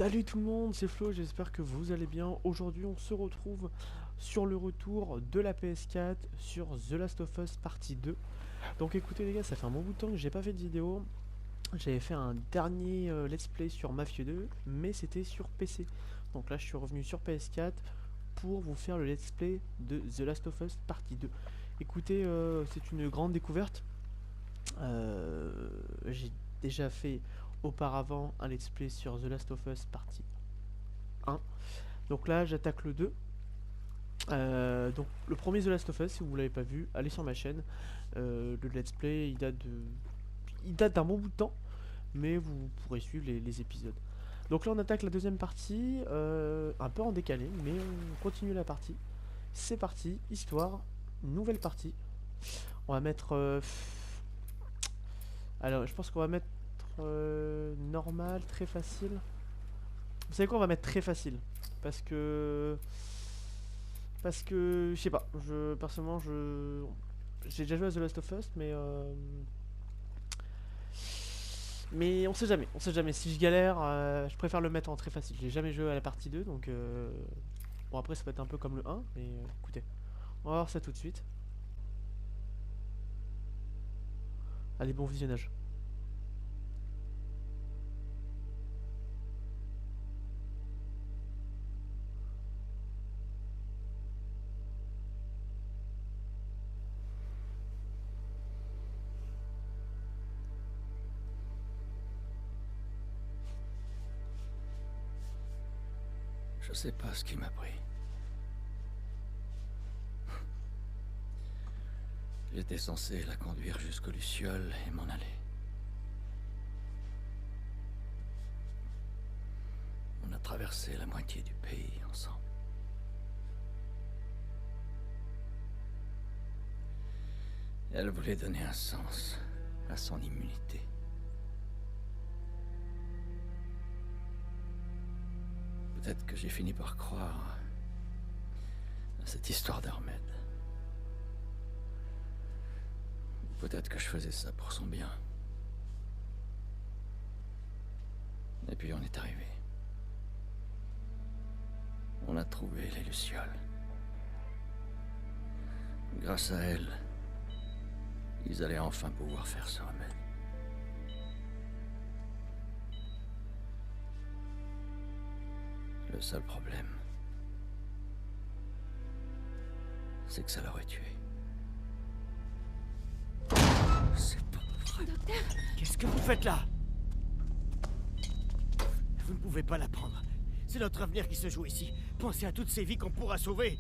Salut tout le monde, c'est Flo, j'espère que vous allez bien. Aujourd'hui on se retrouve sur le retour de la PS4 sur The Last of Us partie 2. Donc écoutez les gars, ça fait un bon bout de temps que j'ai pas fait de vidéo. J'avais fait un dernier let's play sur Mafia 2, mais c'était sur PC. Donc là je suis revenu sur PS4 pour vous faire le let's play de The Last of Us partie 2. Écoutez, c'est une grande découverte. J'ai déjà fait auparavant un let's play sur The Last of Us partie 1. Donc là j'attaque le 2. Donc le premier The Last of Us, si vous l'avez pas vu, allez sur ma chaîne. Le let's play il date d'un bon bout de temps, mais vous pourrez suivre les épisodes. Donc là on attaque la deuxième partie, un peu en décalé, mais on continue la partie. C'est parti, histoire, nouvelle partie. On va mettre... alors je pense qu'on va mettre normal, très facile. Vous savez quoi, on va mettre très facile. Parce que je sais pas, personnellement j'ai déjà joué à The Last of Us, mais on sait jamais. Si je galère, je préfère le mettre en très facile. J'ai jamais joué à la partie 2, donc bon après ça peut être un peu comme le 1, mais écoutez, on va voir ça tout de suite. Allez, bon visionnage. Je sais pas ce qui m'a pris. J'étais censé la conduire jusqu'aux Lucioles et m'en aller. On a traversé la moitié du pays ensemble. Elle voulait donner un sens à son immunité. Peut-être que j'ai fini par croire à cette histoire d'Ahmed. Peut-être que je faisais ça pour son bien. Et puis on est arrivé. On a trouvé les Lucioles. Grâce à elles, ils allaient enfin pouvoir faire ce remède. Le seul problème, c'est que ça l'aurait tué. C'est pas vrai. Docteur, Qu'est-ce que vous faites là? Vous ne pouvez pas la prendre. C'est notre avenir qui se joue ici. Pensez à toutes ces vies qu'on pourra sauver.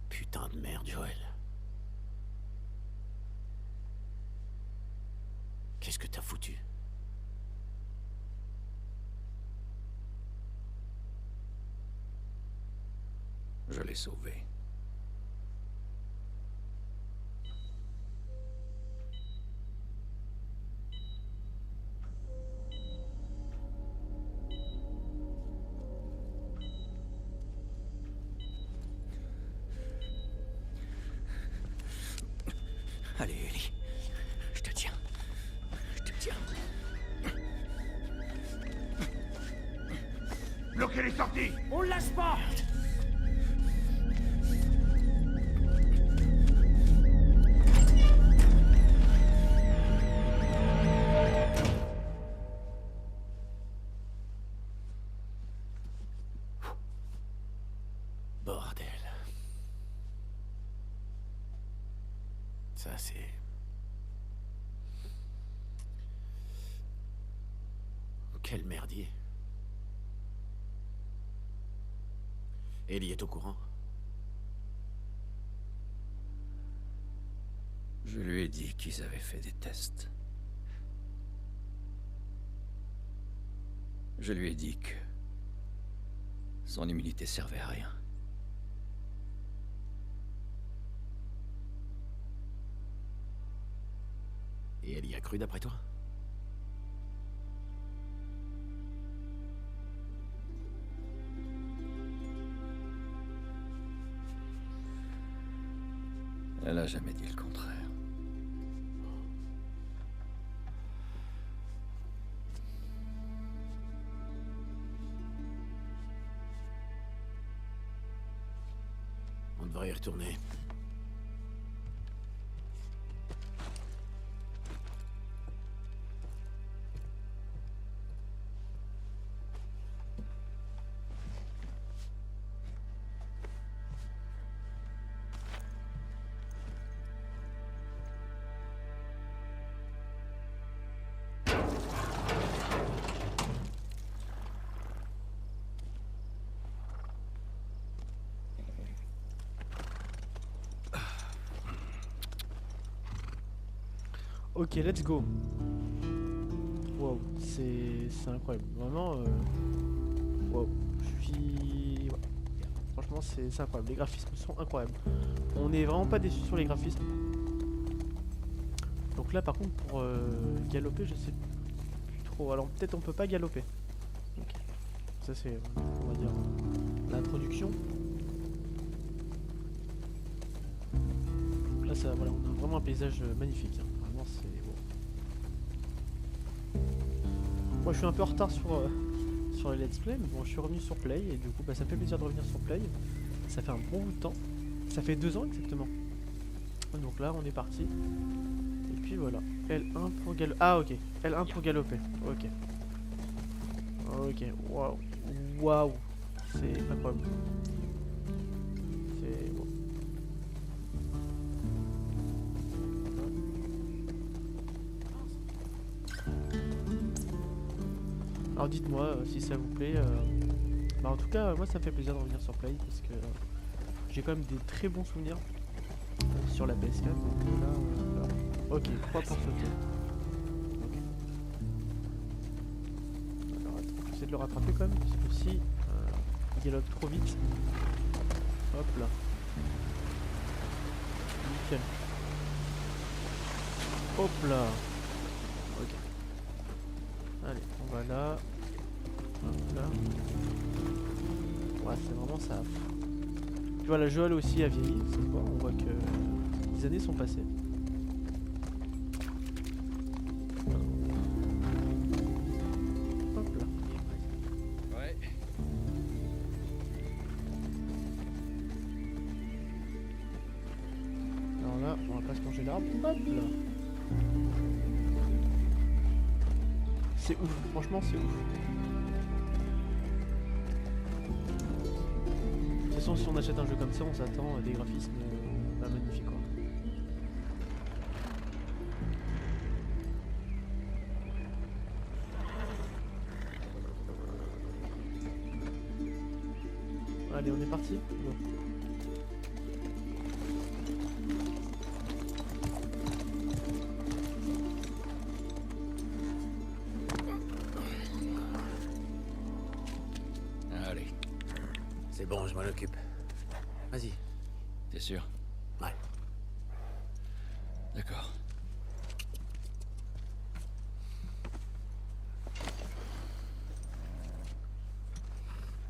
Putain de merde, Joël. Qu'est-ce que t'as foutu? Je l'ai sauvé. Allez, Ellie. Je te tiens. Je te tiens. Bloquez les sorties! On lâche pas! Bordel. Ça, c'est... Quel merdier. Ellie est au courant. Je lui ai dit qu'ils avaient fait des tests. Je lui ai dit que son immunité servait à rien. Et elle y a cru d'après toi? Elle a jamais dit le contraire. devrait y retourner. Ok, let's go. Wow, c'est incroyable. Vraiment, wow. Je suis... ouais. Franchement, c'est incroyable. Les graphismes sont incroyables. On n'est vraiment pas déçus sur les graphismes. Donc là, par contre, pour galoper, je sais plus trop. Alors peut-être on peut pas galoper. Ok. Ça c'est, on va dire, l'introduction. Là, ça, voilà, on a vraiment un paysage magnifique. Hein. Vraiment, c'est beau. Moi, je suis un peu en retard sur les let's play, mais bon, je suis revenu sur Play et du coup, bah, ça me fait plaisir de revenir sur Play. Ça fait un bon bout de temps. Ça fait 2 ans exactement. Donc là, on est parti. Et puis voilà. L1 pour galoper. Ah, ok. L1 pour galoper. Ok. Ok. Waouh. Waouh. C'est incroyable. C'est beau. Alors dites-moi si ça vous plaît. Bah en tout cas, moi ça me fait plaisir de revenir sur Play parce que j'ai quand même des très bons souvenirs sur la PS4. Donc là, voilà. Ok, 3 pour sauter. Ok. Alors attends, j'essaie de le rattraper quand même parce que si il galope trop vite. Hop là. Nickel. Hop là. Ok. Allez, on va là. Hop là. Ouais, c'est vraiment ça. Puis voilà, Joel aussi a vieilli, cette fois. On voit que les années sont passées. Hop là. Ouais. Alors là, on va pas se manger l'arbre. Hop là. C'est ouf, franchement c'est ouf. De toute façon, si on achète un jeu comme ça, on s'attend à des graphismes magnifiques quoi. Allez, on est parti. Go. Allez, C'est bon, je m'en occupe. Vas-y. t'es sûr? Ouais. D'accord.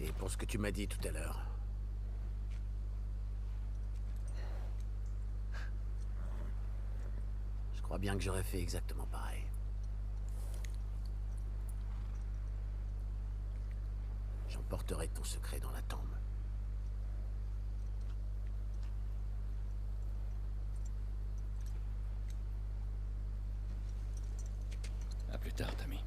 Et pour ce que tu m'as dit tout à l'heure. Je crois bien que j'aurais fait exactement pareil. J'emporterai ton secret dans la tombe. À plus tard, Tommy.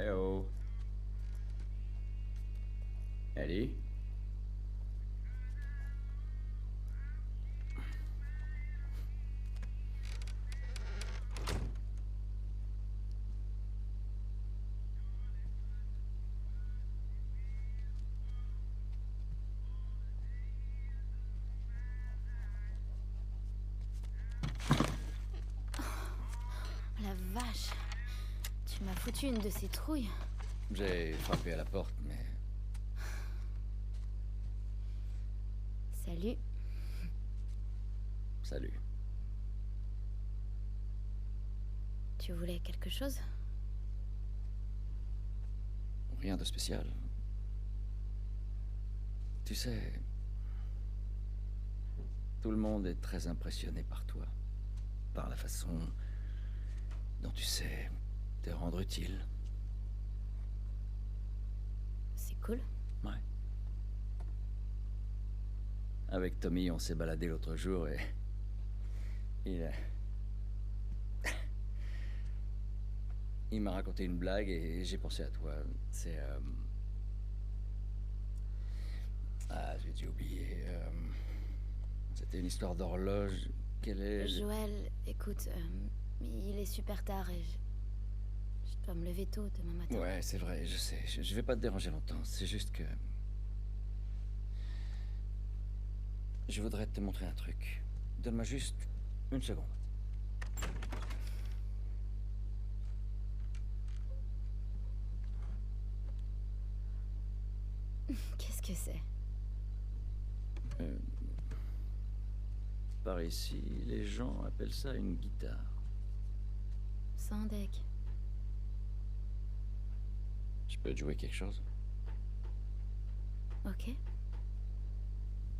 Eh oh. Ellie? Tu m'as foutu une de ces trouilles. J'ai frappé à la porte, mais... Salut. Salut. Tu voulais quelque chose? Rien de spécial. Tu sais... Tout le monde est très impressionné par toi. Par la façon dont tu sais te rendre utile. C'est cool. Ouais. Avec Tommy, on s'est baladé l'autre jour et... Il m'a raconté une blague et j'ai pensé à toi. C'est... Ah, j'ai dû oublier. C'était une histoire d'horloge. Quelle est... Joël, écoute, il est super tard et je dois me lever tôt demain matin. Ouais, c'est vrai, je sais. Je vais pas te déranger longtemps. C'est juste que... Je voudrais te montrer un truc. Donne-moi juste une seconde. Qu'est-ce que c'est? Par ici, les gens appellent ça une guitare. Sans deck. Je peux te jouer quelque chose? Ok.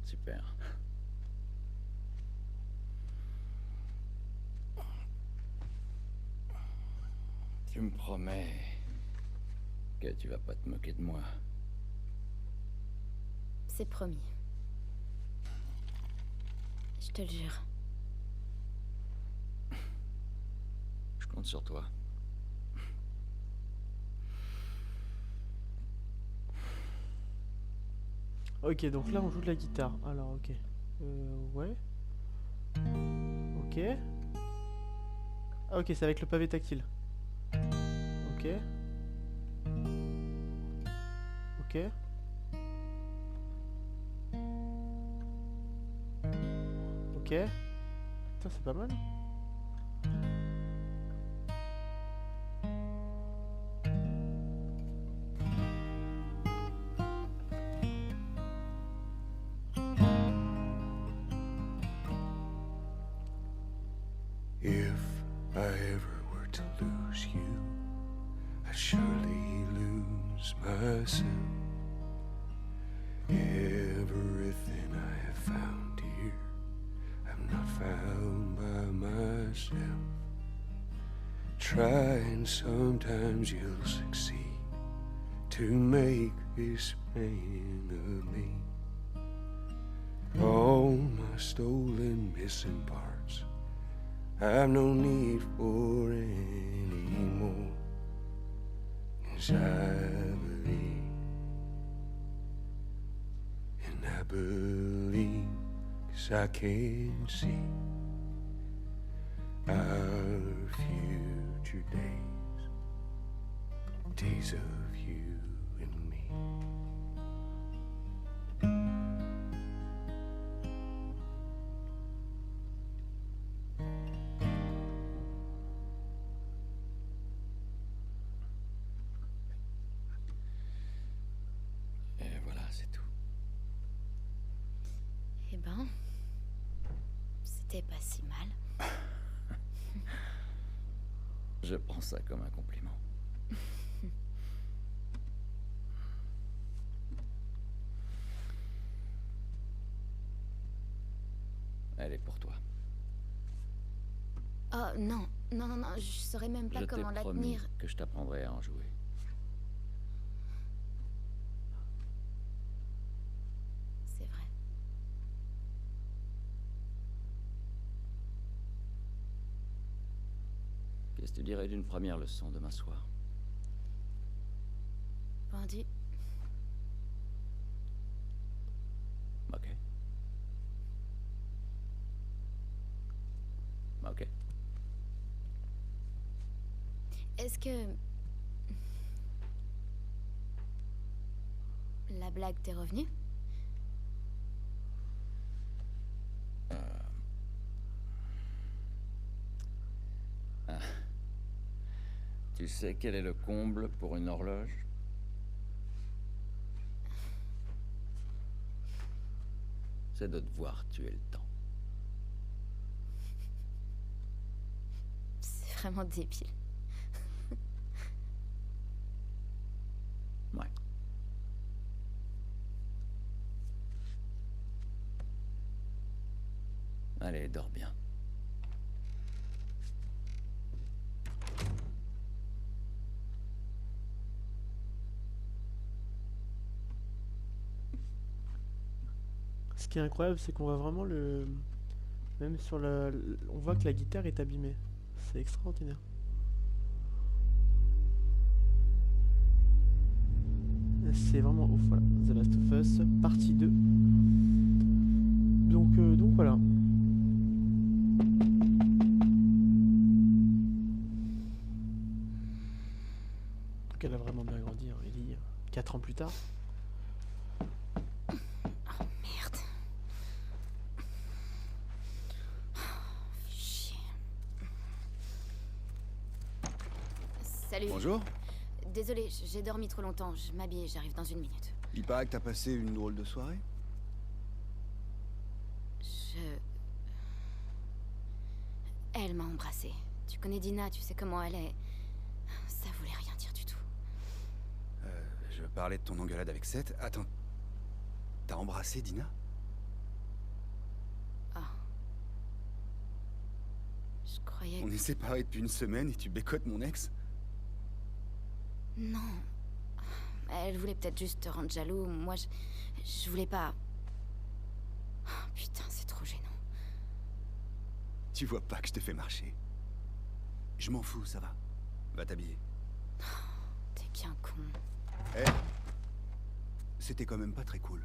Super. Tu me promets que tu vas pas te moquer de moi. C'est promis. Je te le jure. Je compte sur toi. Ok, donc là on joue de la guitare. Alors, ok. Ouais. Ok. Ah, ok, c'est avec le pavé tactile. Ok. Ok. Ok. Putain, c'est pas mal. If I ever were to lose you, I'd surely lose myself. Everything I have found here, I'm not found by myself. Try and sometimes you'll succeed to make this man of me. All my stolen missing parts I've no need for any more, 'cause I believe, and I believe 'cause I can see our future days, days of you and me. Et voilà, c'est tout. Eh ben, c'était pas si mal. Je prends ça comme un compliment. Elle est pour toi. Oh non, non, non, non, je saurais même pas Je t'ai comment la promis tenir. que je t'apprendrai à en jouer. C'est vrai. Qu'est-ce que tu dirais d'une première leçon demain soir? Vendu. Ok. Ok. Est-ce que... La blague t'est revenue? Tu sais quel est le comble pour une horloge? C'est de devoir tuer le temps. C'est vraiment débile. Ouais. Allez, dors bien. Ce qui est incroyable, c'est qu'on voit vraiment le... Même sur la... On voit que la guitare est abîmée. C'est extraordinaire. C'est vraiment ouf, voilà. The Last of Us, partie 2. Donc voilà. Donc elle a vraiment bien grandi, hein, Ellie. 4 ans plus tard. Merde. Chier. Salut. Bonjour. Désolée, j'ai dormi trop longtemps. Je m'habille, j'arrive dans une minute. Il paraît que t'as passé une drôle de soirée. Elle m'a embrassée. Tu connais Dina, tu sais comment elle est. Ça voulait rien dire du tout. Je parlais de ton engueulade avec Seth. Attends. T'as embrassé Dina? Ah. Je croyais On que... est séparés depuis une semaine et tu bécotes mon ex? Non. Elle voulait peut-être juste te rendre jaloux. Moi, je voulais pas... Oh, putain, c'est trop gênant. Tu vois pas que je te fais marcher? Je m'en fous, ça va. Va t'habiller. T'es bien con. Eh, c'était quand même pas très cool.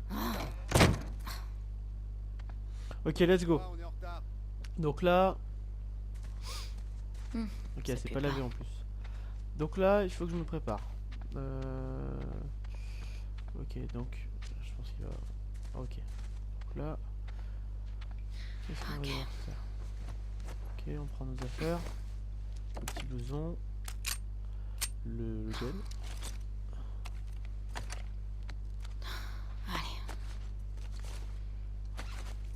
Ok, let's go. On est en retard. Donc là... Hmm, Ok, ça c'est pue pas lavé pas. en plus. Donc là, il faut que je me prépare. Ok, donc... Je pense qu'il va... Ok. Donc là... Qu'est-ce qu'on va Ok. devoir faire? Ok, on prend nos affaires. Le petit blouson. Le gun. Allez.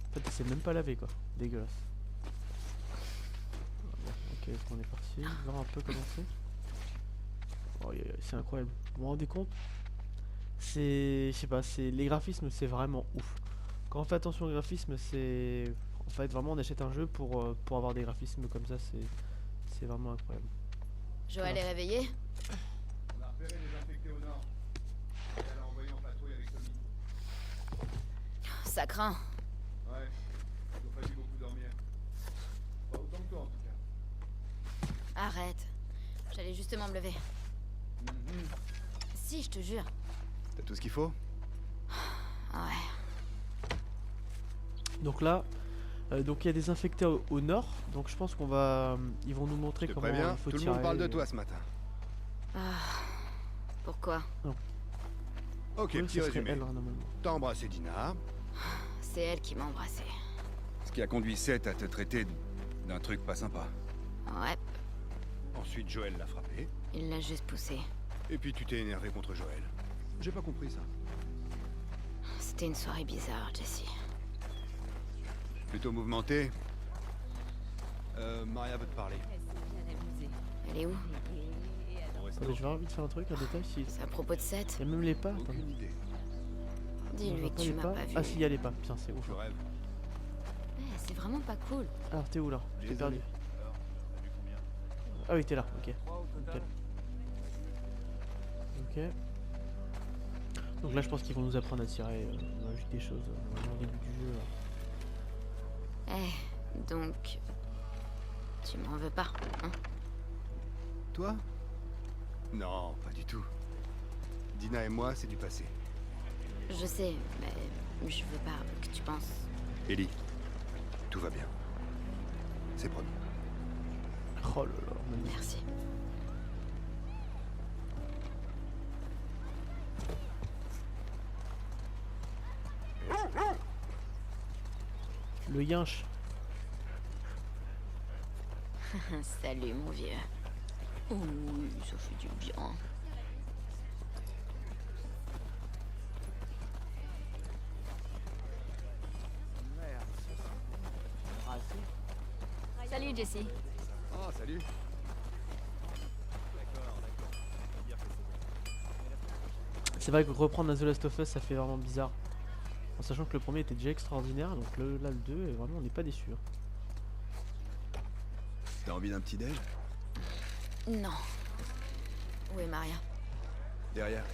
En fait, c'est même pas lavé quoi. Dégueulasse. Bon, ok, donc on est parti. Voir un peu comment c'est. Oh, c'est incroyable. Vous vous rendez compte? C'est... Je sais pas, c'est... Les graphismes, c'est vraiment ouf. Quand on fait attention aux graphismes, c'est... En fait, vraiment, on achète un jeu pour avoir des graphismes comme ça, c'est vraiment incroyable. Joël est réveillé? On a repéré les infectés au nord. Elle a envoyé en patrouille avec Tommy. Ça craint. Ouais. Ils ont pas dû beaucoup dormir. Pas autant que toi en tout cas. Arrête. J'allais justement me lever. Si, je te jure. T'as tout ce qu'il faut? Ouais. Donc là, donc il y a des infectés au nord, donc je pense qu'on va... ils vont nous montrer Je te comment préviens, il faut tout le tirer. monde parle de toi ce matin. Pourquoi? Ok, Oui, petit ce serait résumé. elle, hein, normalement. T'as embrassé Dina, C'est elle qui m'a embrassée. ce qui a conduit Seth à te traiter d'un truc pas sympa. Ouais, Ensuite, Joël l'a frappé, il l'a juste poussée. et puis tu t'es énervé contre Joël. J'ai pas compris ça. C'était une soirée bizarre, Jessie. Plutôt mouvementé. Maria veut te parler. Elle est où? Au resto. Attendez, je vais avoir envie de faire un truc, un détail, si... C'est à propos de Seth? Il y a même les pas, attendez. Aucune idée. On Dis-lui voit que pas tu les m'as pas. pas vu. Ah si, il y a les pas, putain, c'est ouf. Je rêve. C'est vraiment pas cool. Alors, t'es où là? Je t'ai Désolé. perdu. Alors, t'as vu combien? Ah oui, t'es là, ok. Total. Ok. Donc là, je pense qu'ils vont nous apprendre à tirer juste des choses vraiment au début du jeu. Donc... Tu m'en veux pas, hein? Toi? Non, pas du tout. Dina et moi, c'est du passé. Je sais, mais je veux pas que tu penses... Ellie, tout va bien. C'est promis. Oh là là, magnifique. Merci. Le yinche. Salut, mon vieux. Oui, ça fait du bien. Salut, Jessie. Oh, salut. C'est vrai que reprendre un The Last of Us, ça fait vraiment bizarre. En sachant que le premier était déjà extraordinaire, donc là le 2, vraiment on n'est pas déçu. T'as envie d'un petit déj? Non. Où est Maria? Derrière.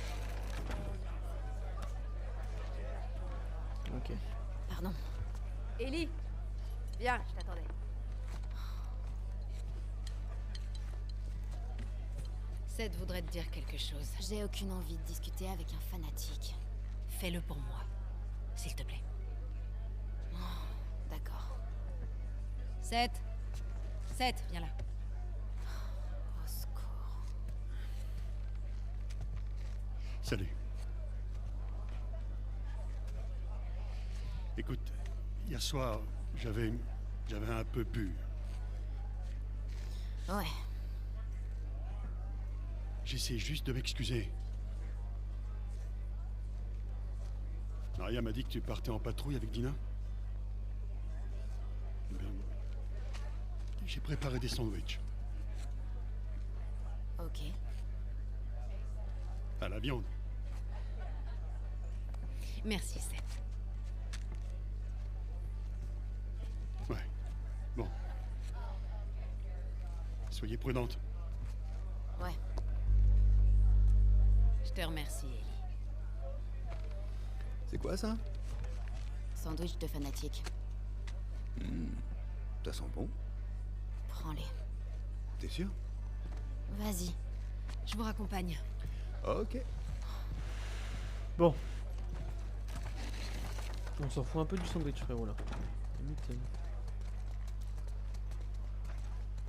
Ok. Pardon. Ellie, viens, je t'attendais. Seth voudrait te dire quelque chose. J'ai aucune envie de discuter avec un fanatique. Fais-le pour moi, s'il te plaît. D'accord. Seth, viens là. Au secours. Salut. Écoute, hier soir, j'avais un peu bu. Ouais. J'essaie juste de m'excuser. Maria m'a dit que tu partais en patrouille avec Dina. Eh bien, j'ai préparé des sandwichs. Ok. À la viande. Merci, Seth. Ouais. Bon. Soyez prudente. Ouais. Je te remercie, Ellie. C'est quoi ça? Sandwich de fanatique. Ça sent bon. Prends-les. T'es sûr? Vas-y. Je vous raccompagne. Ok. Bon. On s'en fout un peu du sandwich, frérot, là. Limite,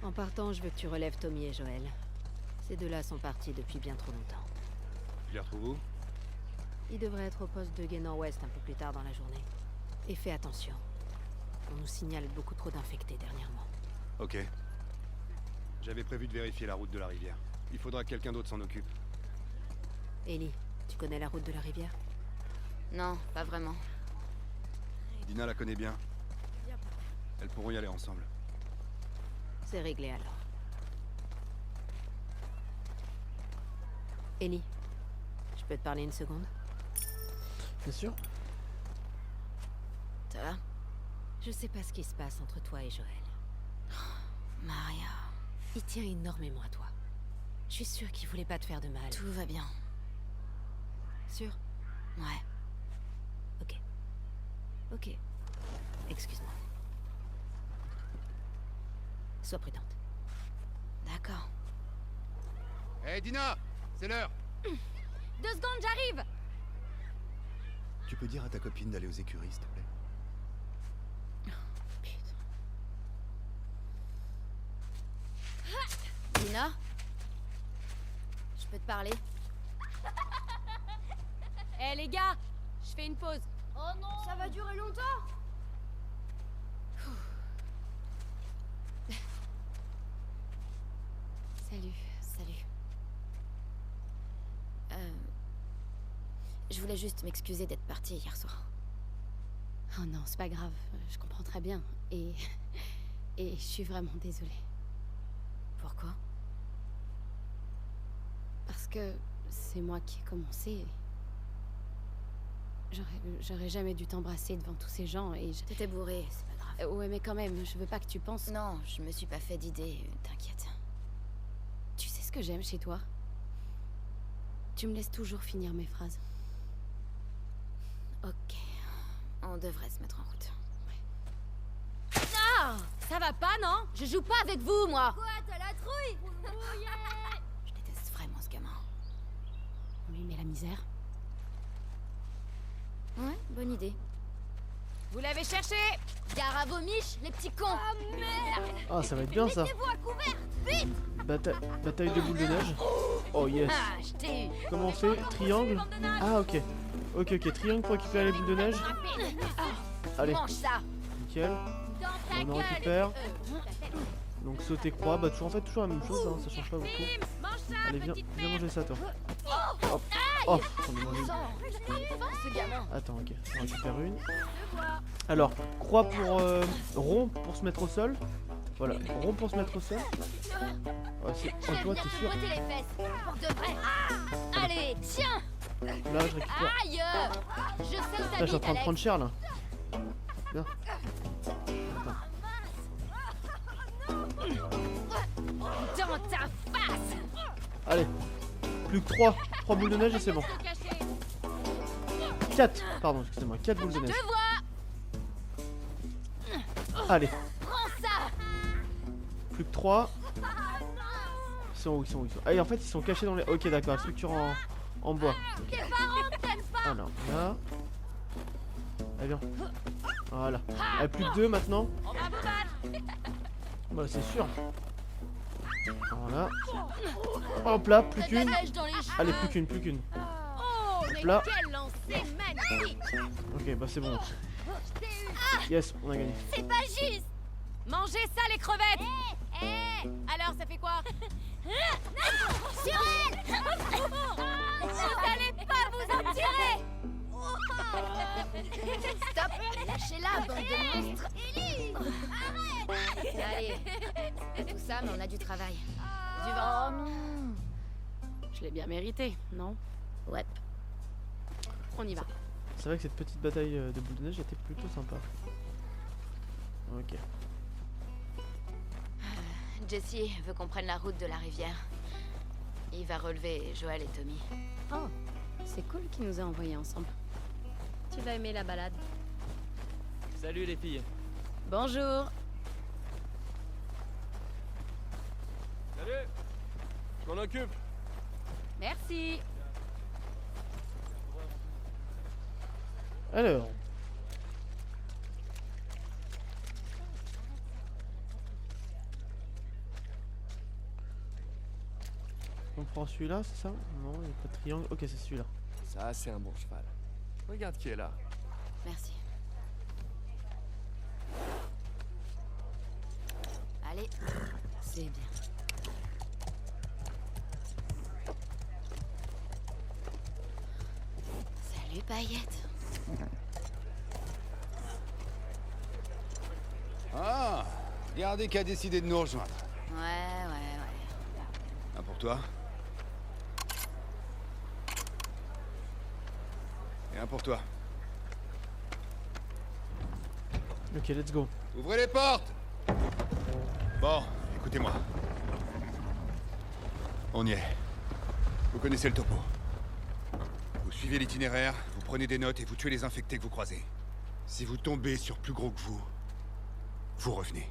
En partant, je veux que tu relèves Tommy et Joël. Ces deux-là sont partis depuis bien trop longtemps. Je les retrouve où? Ils devraient être au poste de Guénan Ouest un peu plus tard dans la journée. Et fais attention. On nous signale beaucoup trop d'infectés dernièrement. Ok. J'avais prévu de vérifier la route de la rivière. Il faudra que quelqu'un d'autre s'en occupe. Ellie, tu connais la route de la rivière? Non, pas vraiment. Dina la connaît bien. Elles pourront y aller ensemble. C'est réglé alors. Ellie, je peux te parler une seconde? bien sûr. Ça va? Je sais pas ce qui se passe entre toi et Joël. Maria. Il tient énormément à toi. Je suis sûre qu'il voulait pas te faire de mal. Tout va bien. Sûr? Ouais. Ok. Ok. Excuse-moi. Sois prudente. D'accord. Hé Dina! C'est l'heure! 2 secondes, j'arrive! Tu peux dire à ta copine d'aller aux écuries, s'il te plaît? Dina? Je peux te parler? Eh les gars, je fais une pause. Oh non! Ça va durer longtemps? Salut, salut. Je voulais juste m'excuser d'être partie hier soir. Oh non, c'est pas grave, je comprends très bien. Et je suis vraiment désolée. Pourquoi? Parce que c'est moi qui ai commencé. J'aurais jamais dû t'embrasser devant tous ces gens et T'étais bourrée, c'est pas grave. Ouais, mais quand même, je veux pas que tu penses... Non, je me suis pas fait d'idée, t'inquiète. Tu sais ce que j'aime chez toi? Tu me laisses toujours finir mes phrases. Ok. On devrait se mettre en route. Ah! Ça va pas, non? Je joue pas avec vous, moi! Quoi, t'as la trouille? Je déteste vraiment ce gamin. On lui met la misère. Ouais, bonne idée. Vous l'avez cherché? Gare à vos miches, les petits cons! Oh merde! Ah, ça va être bien ça. Mettez-vous à couvert, vite! Bataille de boules de neige. Oh yes. Ah, je t'ai eu! Comment on fait? Triangle? Ah ok. Ok, triangle pour récupérer les boules de neige. Allez, Mange ça! nickel. Dans ta On en gueule! récupère. Donc sauter croix, bah toujours en fait toujours la même chose, hein, ça change pas beaucoup. Allez viens manger ça toi. Hop. Oh, j'en ai mangé une. Attends, ok, on récupère une. Alors, croix pour rond pour se mettre au sol. Voilà, rond pour se mettre au sol. Oh, toi, t'es sûr? Allez, tiens. Là, je récupère. Aïe. Je sais où Là, je suis en train de prendre cher là. Bien. Dans ta face. Allez, plus que 3 boules de neige et c'est bon. 4, pardon, excusez-moi, 4 boules de neige. Allez. Plus que 3. Ils sont où, ils sont où, ils sont... Ah, et en fait, ils sont cachés dans les... Ok, d'accord, structure en bois. Okay. Alors, là. Allez, viens. Voilà. Allez, plus que 2 maintenant. Bah, c'est sûr. Voilà. Hop là, plus qu'une. Allez, plus qu'une. Hop là. Ok, bah c'est bon. Yes, on a gagné. C'est pas juste. Mangez ça, les crevettes. Alors, ça fait quoi? Sur elle. Vous allez pas vous en tirer. Stop. Lâchez-la, bande de monstres. Ellie, arrête. Allez. Tout ça, mais on a du travail. Du vent. non. Je l'ai bien mérité, non? Ouais. On y va. C'est vrai que cette petite bataille de boules de neige était plutôt sympa. Ok. Jessie veut qu'on prenne la route de la rivière. Il va relever Joël et Tommy. Oh, c'est cool qu'ils nous aient envoyés ensemble. Tu vas aimer la balade. Salut les filles. Bonjour. Salut. Je m'en occupe. Merci. Alors. On prend celui-là, c'est ça? Non, il n'y a pas de triangle. Ok, c'est celui-là. Ça, c'est un bon cheval. Regarde qui est là. Merci. Allez, c'est bien. Salut, Paillette. Ah, regardez qui a décidé de nous rejoindre. Ouais. Un pour toi. Et un pour toi. Ok, let's go. Ouvrez les portes! Bon, écoutez-moi. On y est. Vous connaissez le topo. Vous suivez l'itinéraire, vous prenez des notes et vous tuez les infectés que vous croisez. Si vous tombez sur plus gros que vous, vous revenez.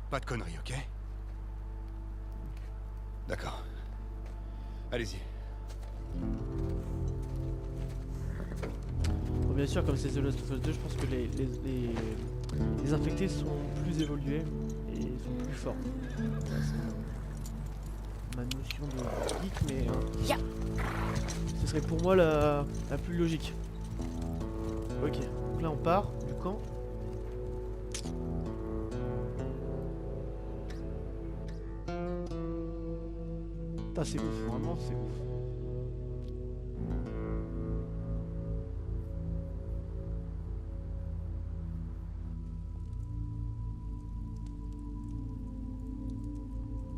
Pas de conneries, ok? D'accord. Allez-y. Bon, bien sûr, comme c'est The Last of Us 2, je pense que les infectés sont plus évolués et sont plus forts. Ma notion de geek, mais ce serait pour moi la plus logique. Ok, donc là on part du camp. Putain, c'est ouf, vraiment c'est ouf.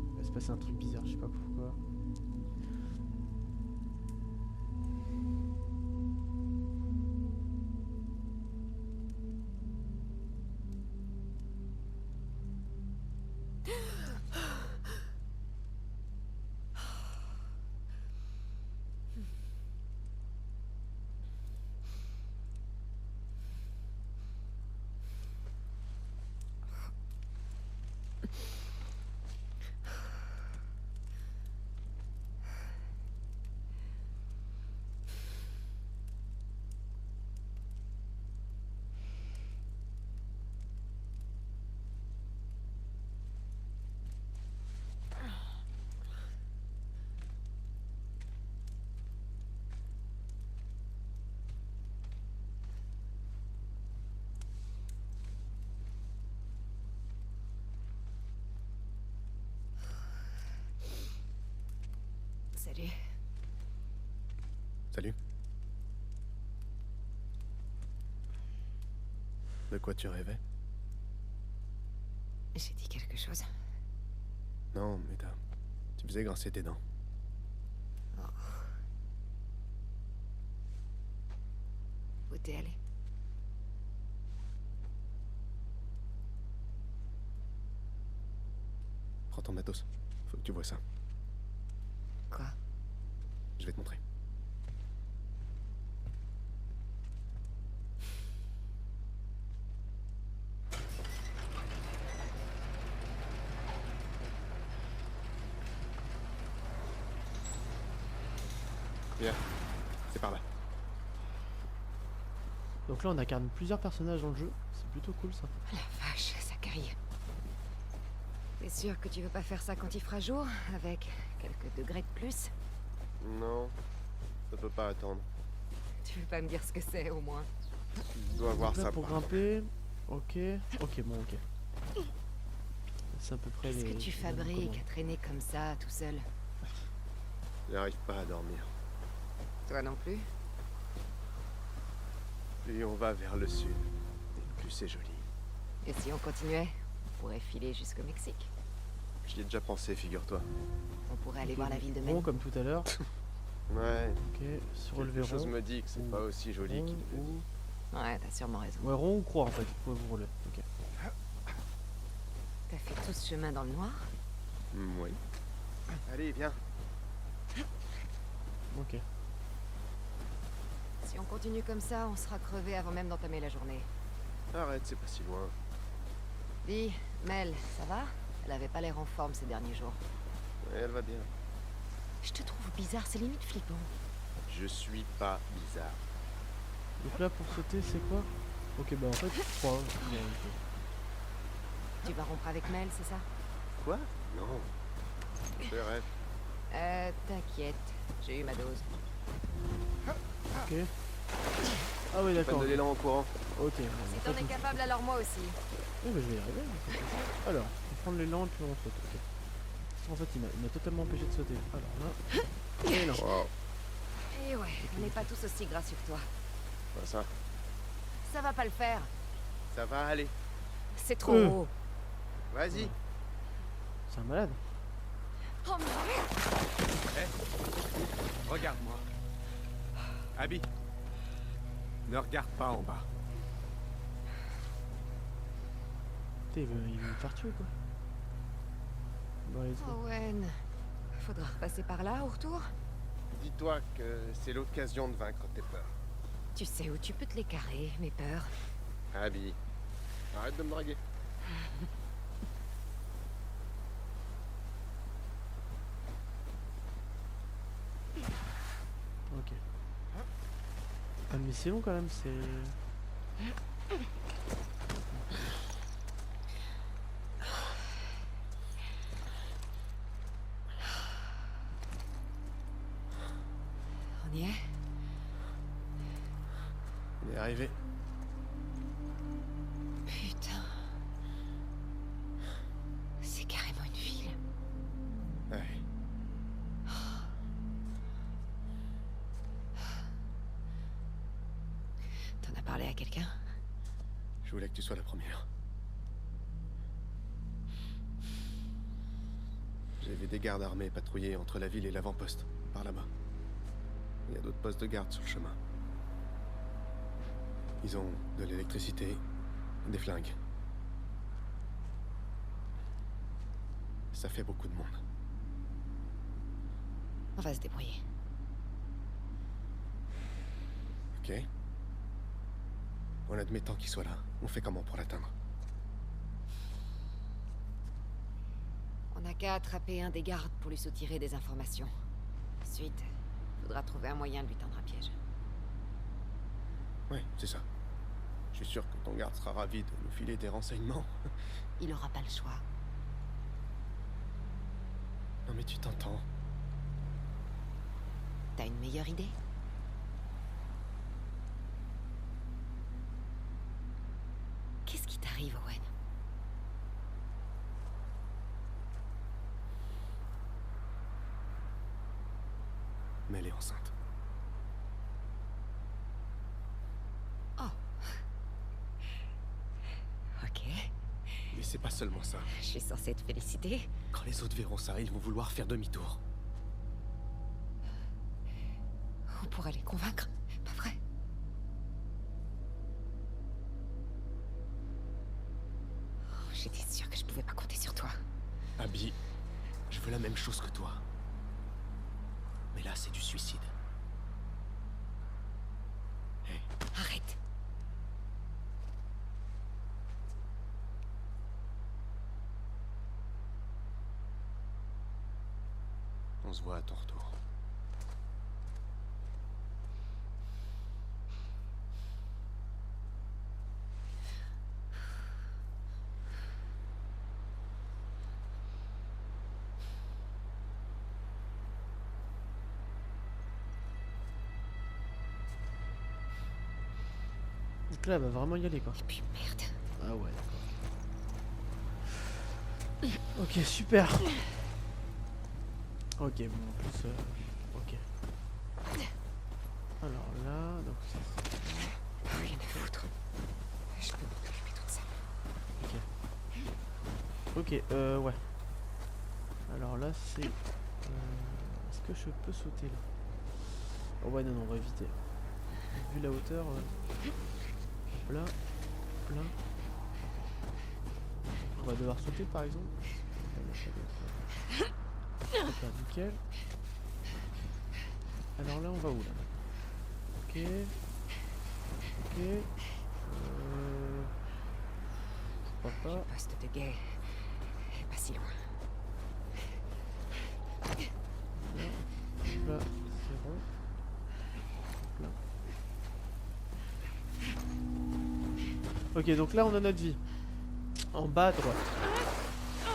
Il va se passer un truc bizarre, je sais pas pourquoi. Salut. Salut. De quoi tu rêvais? J'ai dit quelque chose. Non, mais tu faisais grincer tes dents. Oh. Où t'es allé? Prends ton matos. Faut que tu vois ça. Quoi? Je vais te montrer. Viens, c'est par là. Donc là on incarne plusieurs personnages dans le jeu, c'est plutôt cool ça. La vache, Zachary. T'es sûr que tu veux pas faire ça quand il fera jour, avec quelques degrés de plus? Non, ça peut pas attendre. Tu veux pas me dire ce que c'est, au moins? Tu dois voir Donc là, ça pour par là. grimper. Ok, ok, bon, ok. C'est à peu près Qu'est-ce les. que tu les fabriques commandes. à traîner comme ça, tout seul? J'arrive pas à dormir. Toi non plus? Plus on va vers le sud, et plus c'est joli. Et si on continuait, on pourrait filer jusqu'au Mexique. J'y ai déjà pensé, figure-toi. On pourrait aller Ok, voir la ville de rond Maine. comme tout à l'heure. Ouais, Ok, sur le quelque chose rond. me dit que c'est pas aussi joli Rond qu'il le dit. ou- Ouais, t'as sûrement raison. Ouais, rond ou croix en fait, vous pouvez vous rouler. Ok. T'as fait tout ce chemin dans le noir? Oui. Allez, viens. Ok. Si on continue comme ça, on sera crevé avant même d'entamer la journée. Arrête, c'est pas si loin. Dis, Mel, ça va? Elle avait pas l'air en forme ces derniers jours. Ouais, elle va bien. Je te trouve bizarre, c'est limite flippant. Je suis pas bizarre. Donc là pour sauter c'est quoi? Ok bah en fait 3. Ouais, ok. Tu vas rompre avec Mel, c'est ça? Quoi? Non. Je rêve. T'inquiète, j'ai eu ma dose. Ok. Ah oui Pas d'accord. de l'élan au courant. Ok. Si t'en es capable, alors moi aussi. Oui bah je vais y arriver. Alors, on va prendre l'élan et puis on saute. Ok. En fait il m'a totalement empêché de sauter. Alors là. L'élan. Wow. Et ouais, on n'est pas tous aussi gracieux que toi. Pas ça. Ça va pas le faire. Ça va aller. C'est trop haut. Vas-y. C'est un malade. Oh merde! Hé, regarde-moi. Abby, ne regarde pas en bas. Putain, il veut me faire tuer quoi. Bon allez, c'est bon. Owen, faudra repasser par là au retour? Dis-toi que c'est l'occasion de vaincre tes peurs. Tu sais où tu peux te les carrer, mes peurs. Abby, arrête de me draguer. Ok. Ah mais c'est long quand même, c'est... On y est? On est arrivé. Putain. C'est carrément une ville. Ouais. T'en as parlé à quelqu'un? Je voulais que tu sois la première. J'ai vu des gardes armés patrouiller entre la ville et l'avant-poste, par là-bas. Il y a d'autres postes de garde sur le chemin. Ils ont de l'électricité, des flingues. Ça fait beaucoup de monde. On va se débrouiller. Ok. En admettant qu'il soit là, on fait comment pour l'atteindre? On n'a qu'à attraper un des gardes pour lui soutirer des informations. Ensuite, faudra trouver un moyen de lui tendre un piège. Ouais, c'est ça. Je suis sûr que ton garde sera ravi de nous filer des renseignements. Il aura pas le choix. Non mais tu t'entends. T'as une meilleure idée? Qu'est-ce qui t'arrive, Owen? qu'elle est enceinte. Oh. Ok. Mais c'est pas seulement ça. Je suis censée te féliciter. Quand les autres verront ça, ils vont vouloir faire demi-tour. On pourrait les convaincre, pas vrai? Oh, j'étais sûre que je pouvais pas compter sur toi. Abby, je veux la même chose que toi. Mais là, c'est du suicide. Hey. Arrête. On se voit à ton retour. Donc là, elle va vraiment y aller quoi. Et puis merde. Ah ouais, d'accord. Ok, super. Ok, bon, en plus, ok. Alors là, donc c'est... Rien à foutre. Je peux m'en occuper toute seule. Ok, ouais. Alors là, c'est... est-ce que je peux sauter là? Oh ouais, non, non, on va éviter. Vu la hauteur... là, là. On va devoir sauter par exemple. Super, nickel. Alors là, on va où là? Ok. Ok. Je crois pas. Le poste de guet est pas si loin. Là, c'est rond. Là. Ok, donc là on a notre vie. En bas à droite.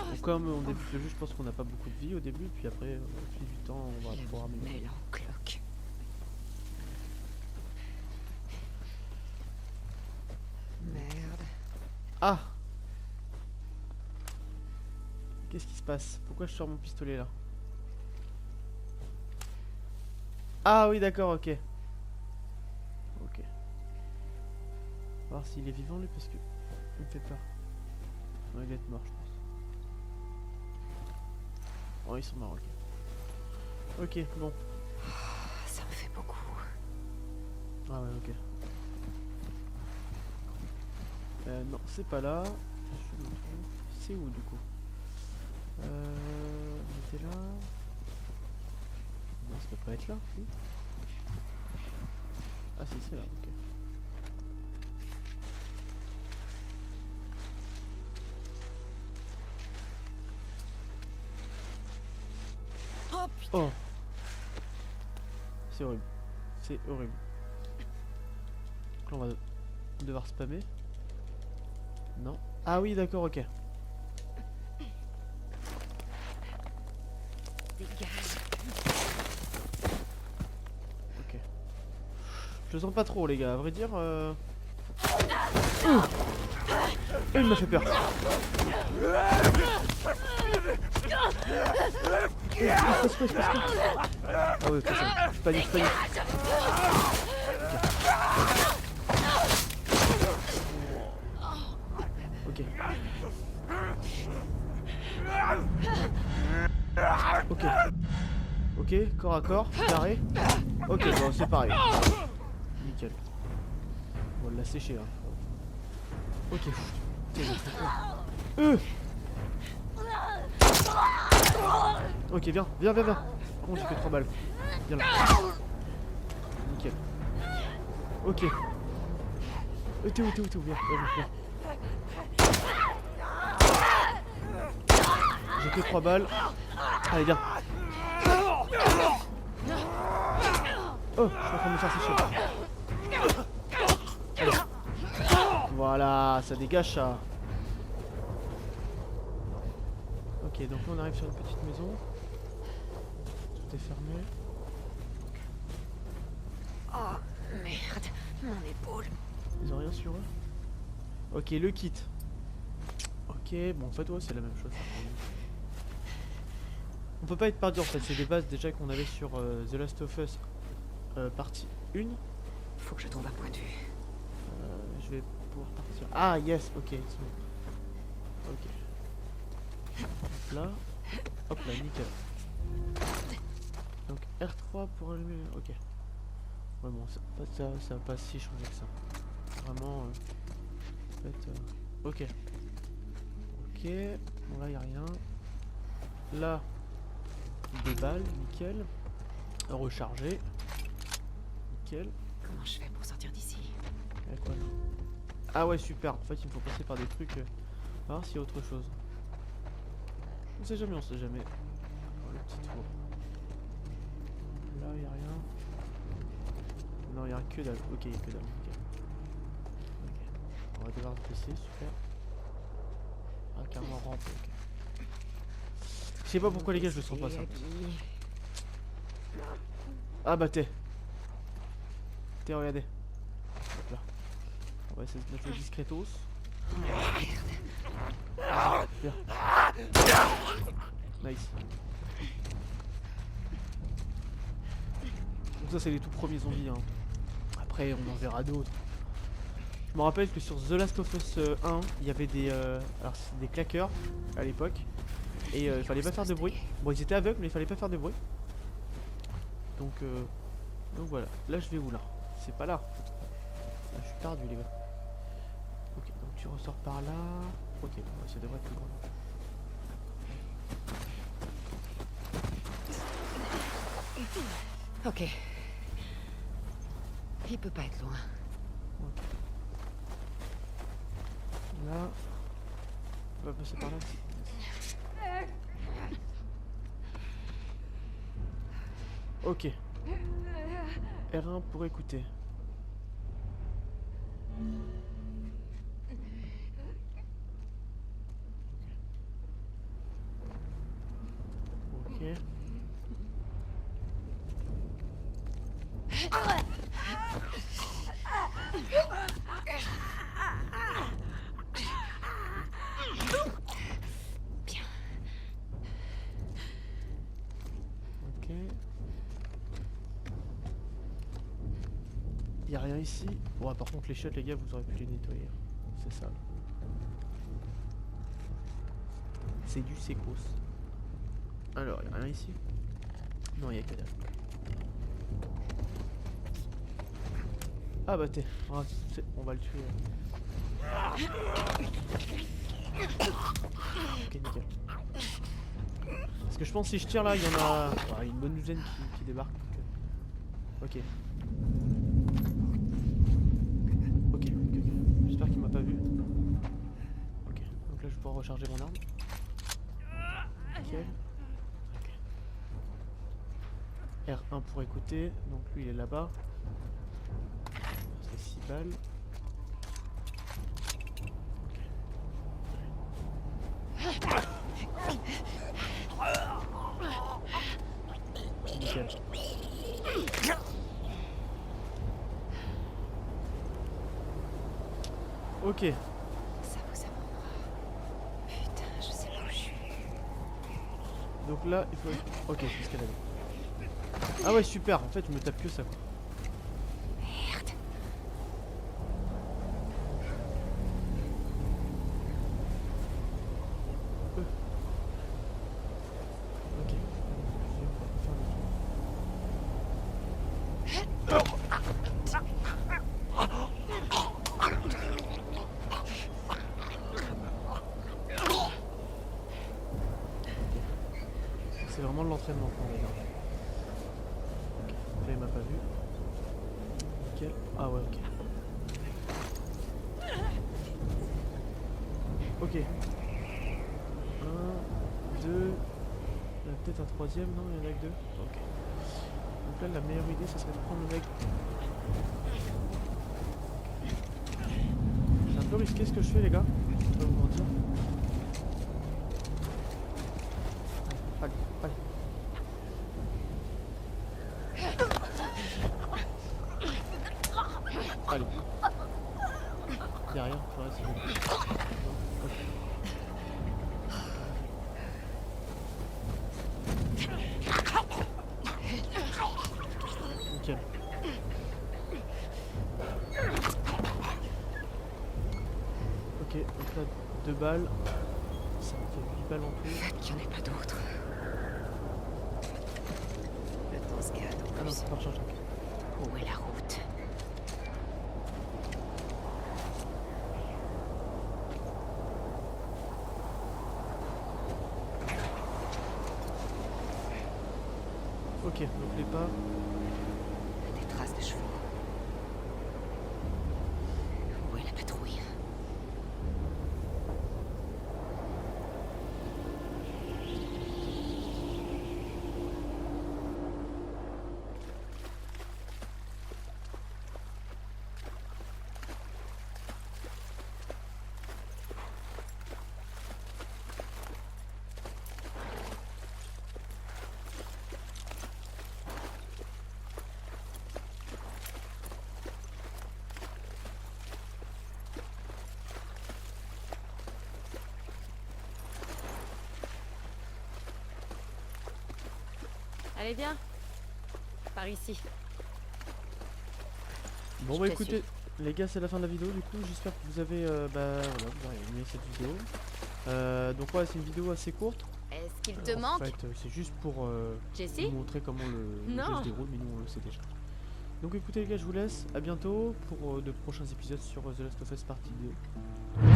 Donc comme on débute le jeu, je pense qu'on n'a pas beaucoup de vie au début, puis après, au fil du temps, on va pouvoir améliorer. Cloque. Merde. Ah! Qu'est-ce qui se passe? Pourquoi je sors mon pistolet là? Ah oui, d'accord, ok. Ok. On va voir s'il est vivant lui parce que il me fait peur. Non, il va être mort, je pense. Oh, ils sont morts, ok. Ok, bon. Ça me fait beaucoup. Ah ouais, ok. Non, c'est pas là. Je me trompe. C'est où du coup? On était là. Non, ça peut pas être là. Si. Ah si, c'est là, ok. Oh putain. Oh. C'est horrible. C'est horrible. Donc là, on va devoir spammer. Non. Ah oui, d'accord, ok. Dégage. Ok. Je le sens pas trop, les gars. À vrai dire. Il m'a fait peur. Ah ouais, c'est ça. Je panique, je panique. Ok. Ok. Ok, corps à corps, carré. Ok, bon, c'est pareil. Nickel. On va la sécher là. Ok. Ok, viens, viens, viens, viens. Comment j'ai fait 3 balles? Viens là. Nickel. Ok. T'es où, viens, viens. J'ai fait 3 balles. Allez, viens. Oh, je suis en train de me faire sécher. Allez. Voilà, ça dégage ça. Ok, donc là on arrive sur une petite maison. Tout est fermé. Oh merde, mon épaule. Ils ont rien sur eux. Ok, le kit. Ok, bon en fait ouais c'est la même chose. On peut pas être perdu en fait, c'est des bases déjà qu'on avait sur The Last of Us partie 1. Faut que je trouve un point de vue. Je vais pouvoir partir. Ah yes, ok, c'est bon. Ok. Hop là. Hop là, nickel. Donc R3 pour allumer. Ok. Ouais bon, ça va pas si changer que ça. Vraiment. En fait, ok. Ok. Bon là y a rien. Là. Des balles, nickel. Recharger. Nickel. Comment je fais pour sortir d'ici? Y'a quoi là? Ah ouais super, en fait il me faut passer par des trucs. On va voir s'il y a autre chose. On sait jamais, on sait jamais. Oh, le petit tour. Là y'a rien. Non y'a que dalle. Ok y'a que dalle. Okay. Ok. On va devoir passer, super. Ah carrément rampe, ok. Je sais pas pourquoi les gars je le sens pas ça. Ah bah t'es, regardez. Hop là. On va essayer de mettre le discretos. Bien. Nice. Donc ça c'est les tout premiers zombies hein. Après on en verra d'autres. Je me rappelle que sur The Last of Us 1 il y avait des alors des claqueurs à l'époque. Et il fallait pas faire de bruit. Bon ils étaient aveugles mais il fallait pas faire de bruit. Donc voilà. Là je vais où là? C'est pas là. Là je suis perdu les gars. Ok donc tu ressors par là. Ok bon, ça devrait être plus grand. Ok. Il peut pas être loin. Ok. Là. On va passer par là. Ok. R1 pour écouter. Ok. Bien. Ok. Y'a rien ici. Bon, par contre, les chiottes, les gars, vous aurez pu les nettoyer. C'est ça. C'est du sécos. Alors, y'a rien ici? Non, y'a que dalle. Ah bah t'es. Ah, on va le tuer. Ok, nickel. Parce que je pense que si je tire là, il y en a une bonne douzaine qui débarque. Ok. Ok. J'espère qu'il m'a pas vu. Ok. Donc là, je vais pouvoir recharger mon arme. Nickel. Ok. R1 pour écouter. Donc lui, il est là-bas. C'est 6 balles. Nickel. Ok. Ça vous apprendra. Putain, je sais pas où je suis. Donc là, il faut... Ok, je suis escaladé. Ah ouais, super. En fait, je me tape que ça, quoi. Merde. Ok. C'est vraiment de l'entraînement qu'on va dire. Ok, donc là il m'a pas vu. Nickel. Ah ouais, ok. Ok. 1, 2. Il y en a peut-être un troisième, non? Il y en a que 2. Ok. Donc là la meilleure idée ça serait de prendre le mec. C'est un peu risqué ce que je fais les gars. Je vais vous mentir. Allez, allez. Allez. Derrière, ouais, c'est bon. Ok. là 2 balles. Ça me fait 8 balles en tout. Faites qu'il n'y en ait pas d'autres. Le temps se gâte en Ah non, plus. c'est pas rechargé. Où est la route? Ok, donc les pas. Des traces de chevaux. Où est la patrouille? Allez, viens. Par ici. Bon Je bah te écoutez, les gars, c'est la fin de la vidéo. Du coup, j'espère que vous avez, voilà, vous avez aimé cette vidéo. Donc ouais, c'est une vidéo assez courte. Est-ce qu'il te En manque, fait, c'est juste pour Jessie? vous montrer comment le jeu Non. se déroule, mais nous on le sait déjà. Donc écoutez les gars, je vous laisse. À bientôt pour de prochains épisodes sur The Last of Us Partie 2.